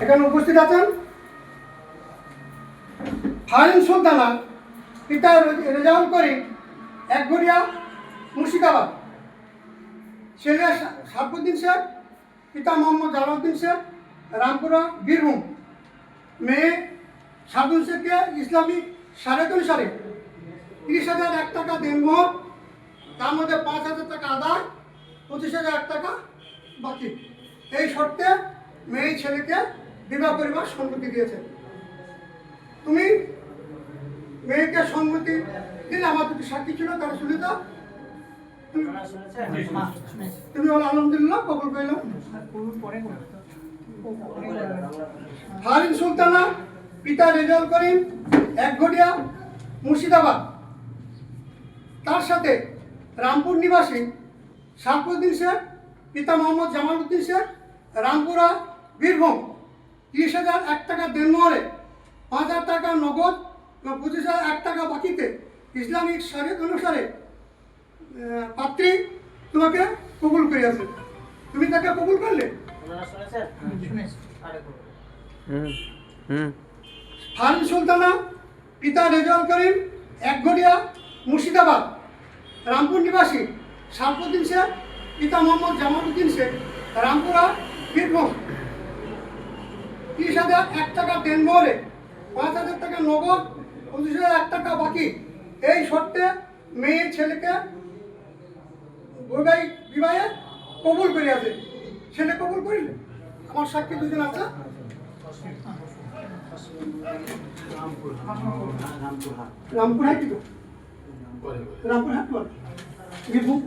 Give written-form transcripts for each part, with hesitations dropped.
এখানে উপস্থিত আছেন ফারিন সুলতানা, পিতা রেজাউল করিম, একঘরিয়া মুর্শিদাবাদ, ছেলে সারফুদ্দিন শেখ, পিতা মোহাম্মদ জালাউদ্দিন শেখ, রামপুরা বীরভূম, মেয়ে সাদুল শেখকে ইসলামিক শরিয়ত অনুসারে 30,001 টাকা দেনমোহর, তার মধ্যে 5,000 টাকা আদায়, 25,001 টাকা বাকি। এই শর্তে মেয়ে ছেলেকে বিবাহ পরিবার সম্মতি দিয়েছে। তুমি মেয়েকে সম্মতি দিলে, আমার দুটি সাক্ষী ছিল, তারা শুনে দাও। তুমি বলো আলহামদুলিল্লাহ, কবুল করলাম। ফারিন সুলতানা, পিতা রেজাউল করিম, একঘরিয়া মুর্শিদাবাদ, তার সাথে রামপুর নিবাসী সারফুদ্দিন শেখ, পিতা মোহাম্মদ জামালউদ্দিন শেখ, রামপুরা বীরভূম, 30,001 টাকা দেনমোহরে, 5,000 টাকা নগদ এবং 25,001 টাকা বাকিতে ইসলামিক শরিয়ত অনুসারে পাত্রী তোমাকে কবুল করিয়াছে। তুমি তাকে কবুল করলে? ফারিন সুলতানা, পিতা রেজাউল করিম, একঘরিয়া মুর্শিদাবাদ, রামপুর নিবাসী সারফুদ্দিন শেখ, পিতা মোহাম্মদ জামালউদ্দিন শেখ, রামপুরা বীরভূম, 30,001 টাকা দেনমোহরে, 5,000 টাকা নগদ, 25,001 টাকা বাকি। এই শর্তে মেয়ে ছেলেকে বৈবাহিক বিবাহে কবুল করিয়াছে। ছেলে কবুল করিলে? আমার সাক্ষী দুজন আছে। রামপুরহাট কি? রামপুরহাট বল বীরভূম।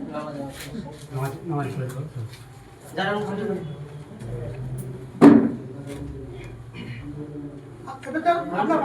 আপনার